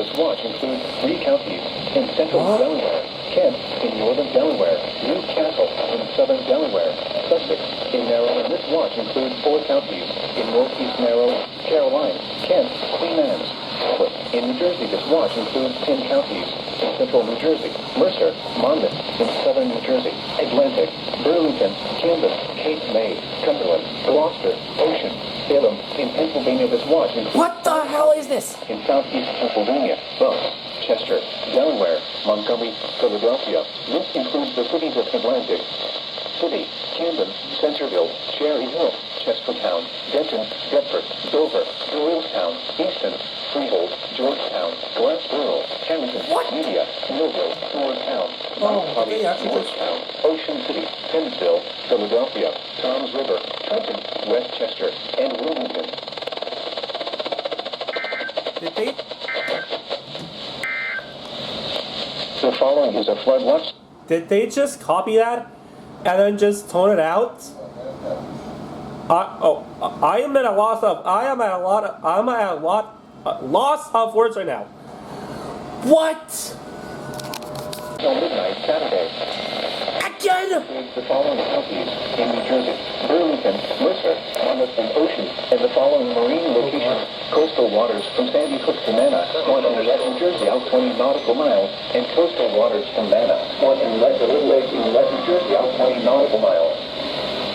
this watch include 3 counties in central Delaware, Kent in northern Delaware, Newcastle in southern Delaware, Sussex in Maryland. This watch includes 4 counties in northeast Maryland, Caroline, Kent, Queen Anne's. In New Jersey, this watch includes 10 counties in central New Jersey, Mercer, Monmouth in southern New Jersey, Atlantic, Burlington, Camden, Cape May, Cumberland, Gloucester, Ocean, Salem. In Pennsylvania, this watch includes... What the hell is this? In southeast Pennsylvania, Bucks, Chester, Delaware, Montgomery, Philadelphia. This includes the cities of Atlantic City, Camden, Centerville, Cherry Hill, Chestertown, Denton, Bedford, Dover, Doylestown, Easton, Freehold, Georgetown, Glassboro, Hamilton, Media, Millville, Moorestown, Moorestown, Ocean City, Pennsville, Philadelphia, Toms River, Trenton, Westchester, and Wilmington. Did they? The following is a flood watch. Did they just copy that and then just tone it out? I'm at a loss of words right now. What? Until midnight Saturday. Again? The following counties in New Jersey: Burlington, Mercer, Monmouth, and Ocean, and the following marine locations: coastal waters from Sandy Hook to Manna, Swan Inlet, New Jersey, out 20 nautical miles, and coastal waters from Manna, Swan Inlet to Little Lake, Inlet, New Jersey, out 20 nautical miles.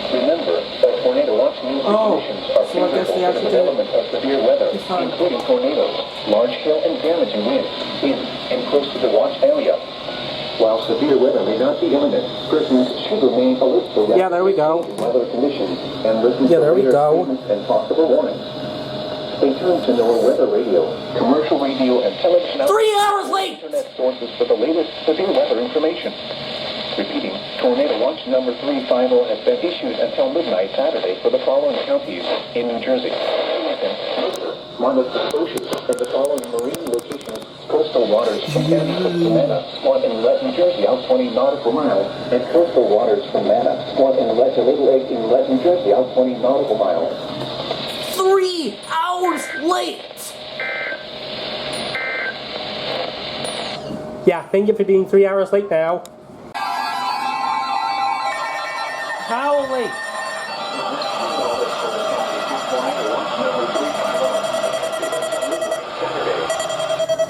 Remember that tornado watch means the conditions are favorable for the development of severe weather, including tornadoes, large hail and damaging winds in and close to the watch area. While severe weather may not be imminent, persons should remain alert for there we go. weather conditions and listen to there we go. statements and possible warnings. Stay tuned to NOAA Weather Radio, commercial radio, and television 3 hours late! internet sources for the latest severe weather information. Repeating, Tornado Watch number 350 has been issued until midnight Saturday for the following counties in New Jersey: Monmouth, Ocean, and the following marine locations: coastal waters from Sandy Hook to Manna, Swan Inlet, New Jersey, out 20 nautical miles, and coastal waters from Manna, Swan Inlet to Little Lake, Inlet, New Jersey, out 20 nautical miles. 3 hours late! Yeah, thank you for being 3 hours late now. How late?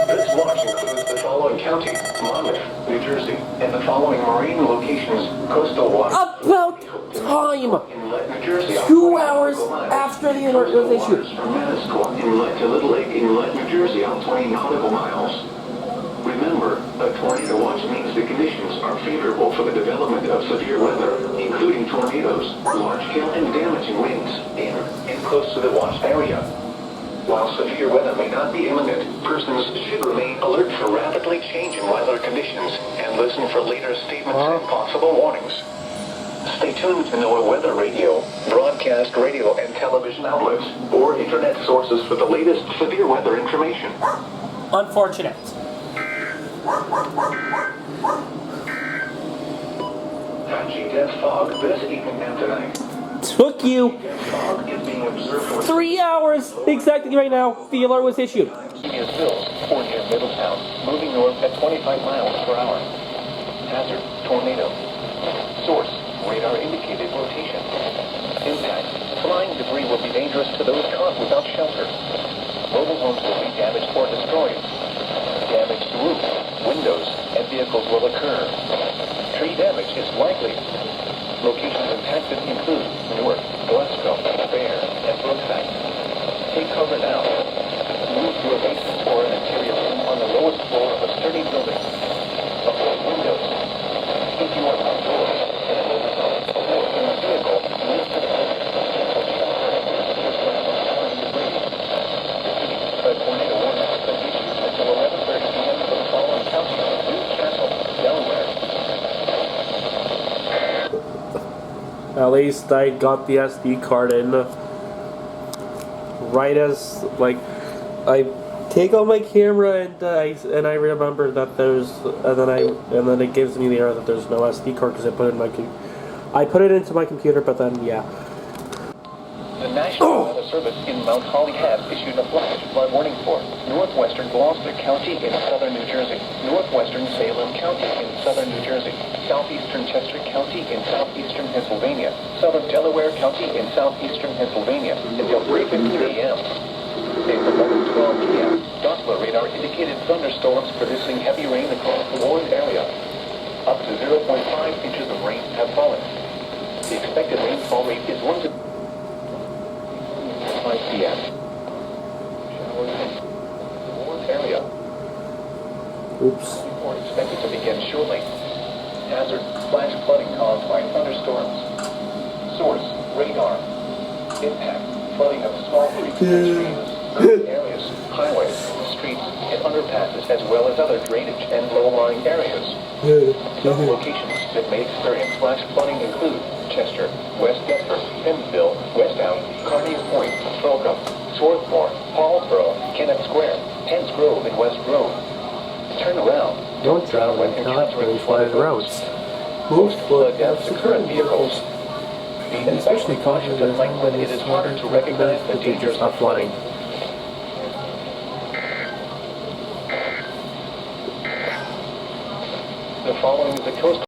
This watch includes the following counties: Monmouth, New Jersey, and the following marine locations: coastal waters. About time! Inlet, New Jersey, 2 hours after the alert was issued. From Manasquan Inlet to Little Lake Inlet, New Jersey, out 20 nautical miles. Remember, a tornado watch means the conditions are favorable for the development of severe weather, including tornadoes, large hail and damaging winds in and close to the watch area. While severe weather may not be imminent, persons should remain alert for rapidly changing weather conditions and listen for later statements and possible warnings. Stay tuned to NOAA Weather Radio, broadcast radio and television outlets, or internet sources for the latest severe weather information. Unfortunate. Patchy dense fog this evening and tonight. Took you Dense fog is being observed for 3 hours exactly right now. The alert was issued. India's Hills or near Middletown, moving north at 25 miles per hour. Hazard: tornado. Source: radar indicated rotation. Impact: flying debris will be dangerous to those caught without shelter. Mobile homes will be damaged or destroyed. Damage to roofs, windows, and vehicles will occur. Tree damage is likely. Locations impacted include Newark, Glasgow, Bear, and Brookside. Take cover now. Move to a basement or an interior room on the lowest floor of a sturdy building. Avoid windows. If you are outdoors, in a mobile home, or in a vehicle, move to the building or shelter and use the first line of flying debris. Repeating, a tornado warning has been issued until 11:30 p.m. for the following counties of Newcastle, Delaware. At least I got the SD card in right as, like, I take out my camera and I remember that there's, and then it gives me the error that there's no SD card because I put it into my computer, but then yeah. The National Weather Service in Mount Holly has issued a flash flood warning for northwestern Gloucester County in southern New Jersey, northwestern Salem County in southern New Jersey, southeastern Chester County in southeastern Pennsylvania, southern Delaware County in southeastern Pennsylvania until 3:15 a.m. April 11:12 p.m. Doppler radar indicated thunderstorms producing heavy rain across the warned area. Up to 0.5 inches of rain have fallen. The expected rainfall rate is 1 to 5 p.m. Showers in the warned area Oops. are expected to begin shortly. Hazard, flash flooding caused by thunderstorms. Source, radar. Impact, flooding of small creeks and streams, urban areas, highways, streets, and underpasses, as well as other drainage and low-lying areas. Some locations that may experience flash flooding include Chester, West Deptford, Pennsville, Westtown, Carneys Point, Slocum, Swarthmore, Paulsboro, Kennett Square, Penns Grove, and West Grove. Turn around. Don't drown when encountering flooded roads. Most flood deaths occur in vehicles. Be especially cautious at night when it is harder to recognize the dangers of flooding. The following is a coast.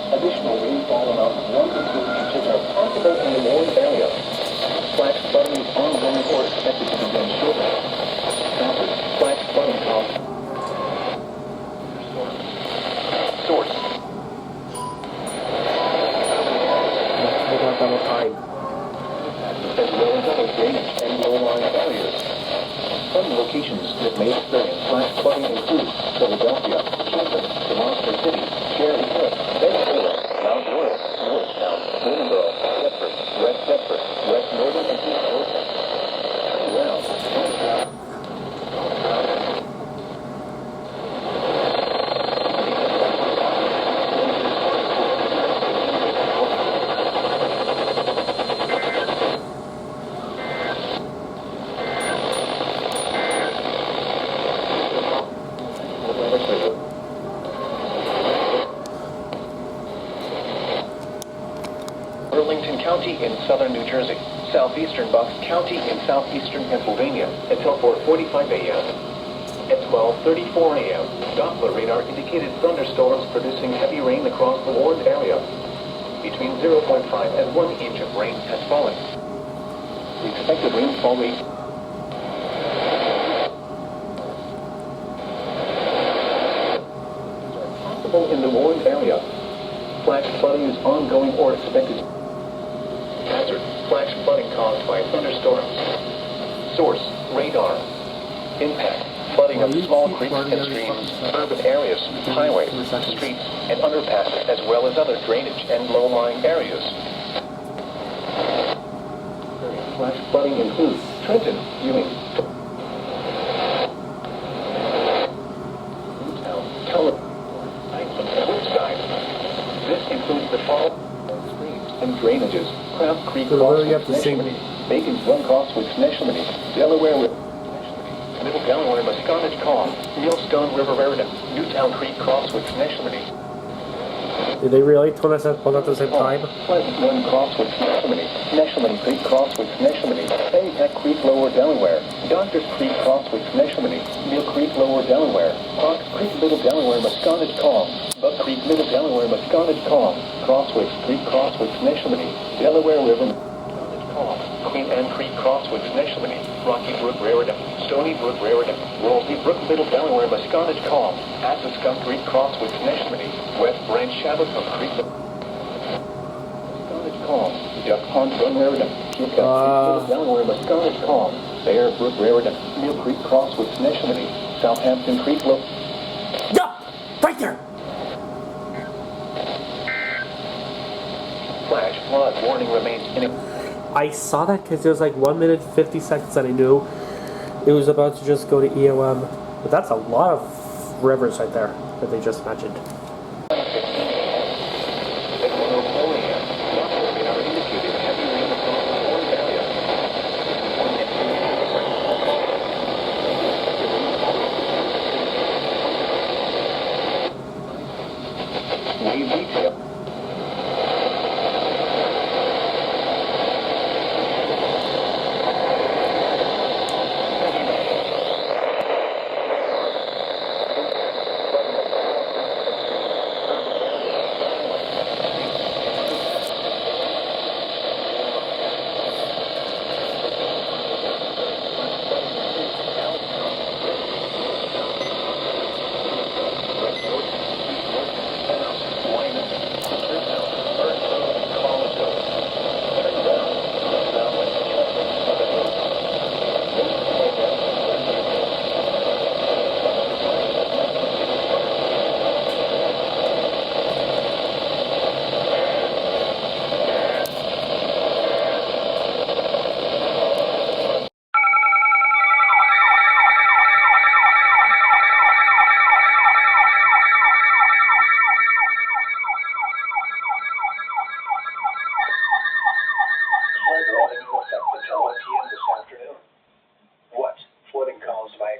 Additional rainfall amounts of 1 to 2 inches are possible in the warned area. Flash flooding is ongoing or expected to begin shortly. Hazard, flash flooding caused. Source. Double time. As well as other drainage and low-lying areas. Some locations that may experience flash flooding include Philadelphia, Trenton, Demonster City, Cherry Hill, Bentonville, Mount Royal, Norristown, Willingboro, Deptford, West Deptford, West Northern, and East Northern. Turn around. Burlington County in southern New Jersey, southeastern Bucks County in southeastern Pennsylvania until 4:45 a.m. At 12:34 a.m., Doppler radar indicated thunderstorms producing heavy rain across the warned area. Between 0.5 and 1 inch of rain has fallen. The expected rainfall rate are possible in the warned area. Flash flooding is ongoing or expected. Hazard, flash flooding caused by thunderstorms. Source, radar. Impact, flooding of small creeks and streams, urban areas, highways, streets, and underpasses, as well as other drainage and low-lying areas. Flash flooding includes Trenton, Ewing, Newtown, Tulip, and Woodside. This includes the fall streams and drainages. Craft Creek So what do you have to sing? Bacon's Run Crosswicks, Neshaminy, Delaware River, Middle Delaware, Musconetch Calm, Millstone River, Raritan, Newtown Creek, Crosswicks, Neshaminy. Did they really tell us that at the same time? Pleasant Run Crosswicks, Neshaminy, Neshaminy Creek, Crosswicks, Neshaminy, Pennypack Creek, Lower Delaware, Doctors Creek, Crosswicks, Neshaminy, Mill Creek, Lower Delaware, Fox Creek, Middle Delaware, Musconetch Calm, Buck Creek, Middle Delaware, Musconetch Calm, Crosswicks Creek, Crosswicks, Neshaminy, Delaware River, Musconetch Calm, Queen Anne Creek, Crosswicks, Neshaminy, Rocky Brook, Raritan, Stony Brook, Raritan, Wolsey Brook, Middle Delaware, Musconetch Calm, Athabasca Creek, Crosswicks, Neshaminy, West Branch, Shabbat Creek, Musconetch calm. Duck Pond from Raritan. Keep that down where the sky is calm. Bear Brook, Raritan. Mill Creek Cross with Neshaminy. Southampton Creek low. Yeah! Right there! Flash flood warning remains in. I saw that because it was like 1 minute 50 seconds and I knew it was about to just go to EOM. But that's a lot of rivers right there that they just mentioned.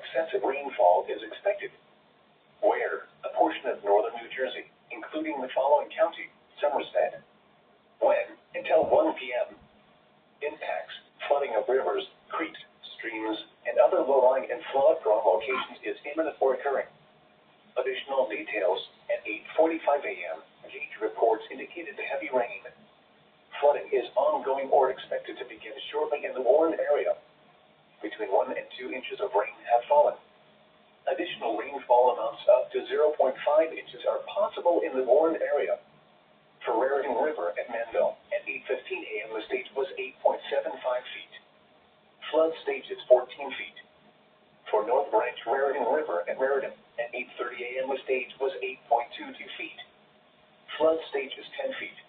Excessive rainfall is expected. Where? A portion of northern New Jersey, including the following county: Somerset. When? Until 1 p.m. Impacts: flooding of rivers, creeks, streams, and other low-lying and flood-prone locations is imminent or occurring. Additional details: at 8:45 a.m., gauge reports indicated heavy rain. Flooding is ongoing or expected to begin shortly in the warned area. Between 1 and 2 inches of rain have fallen. Additional rainfall amounts up to 0.5 inches are possible in the warned area. For Raritan River at Manville, at 8:15 a.m. the stage was 8.75 feet. Flood stage is 14 feet. For North Branch Raritan River at Raritan, at 8:30 a.m. the stage was 8.22 feet. Flood stage is 10 feet.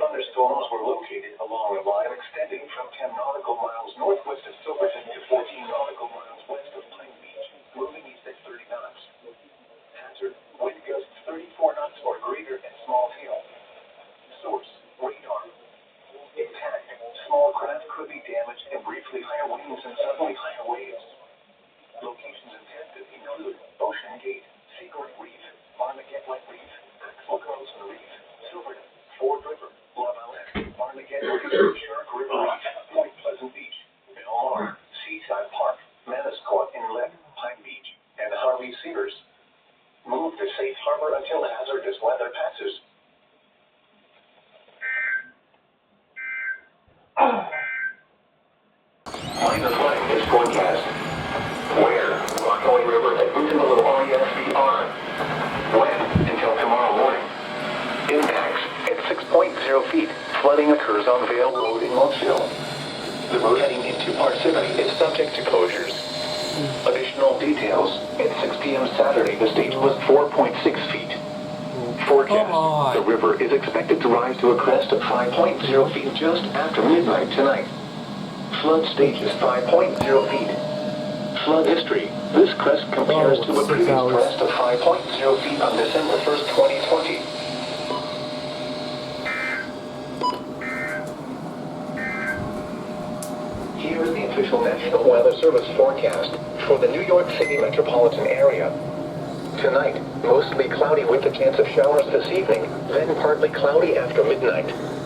Thunderstorms were located along a line extending from 10 nautical miles northwest of Silverton to 14 nautical miles west of Pine Beach, moving east at 30 knots. Hazard: wind gusts 34 knots or greater and small hail. Source: radar. Impact: small craft could be damaged and briefly higher winds and suddenly higher waves. Locations intended include Ocean Gate, Seagrove Reef, Barnegat Lake Reef, Axel Carlson Reef, Silverton, Ford River, La Valette, Barnegat Reef, Shark River Reef, Point Pleasant Beach, Belmar, Seaside Park, Manasquat Inlet, Pine Beach, and Harvey Cedars. Move to safe harbor until hazardous weather passes. Minor flooding is forecast. Where? Rockaway River at Boothville RESVR. When? Until tomorrow morning. Impacts: at 6.0 feet, flooding occurs on Vale Road in Montville. The road heading into Parsippany is subject to closures. Additional details: at 6 p.m. Saturday, the stage was 4.6 feet. Forecast: the river is expected to rise to a crest of 5.0 feet just after midnight tonight. Flood stage is 5.0 feet. Flood history: this crest compares to a previous crest of 5.0 feet on December 1st, 2020. Here is the official National Weather Service forecast for the New York City metropolitan area. Tonight, Mostly cloudy with a chance of showers this evening, then partly cloudy after midnight.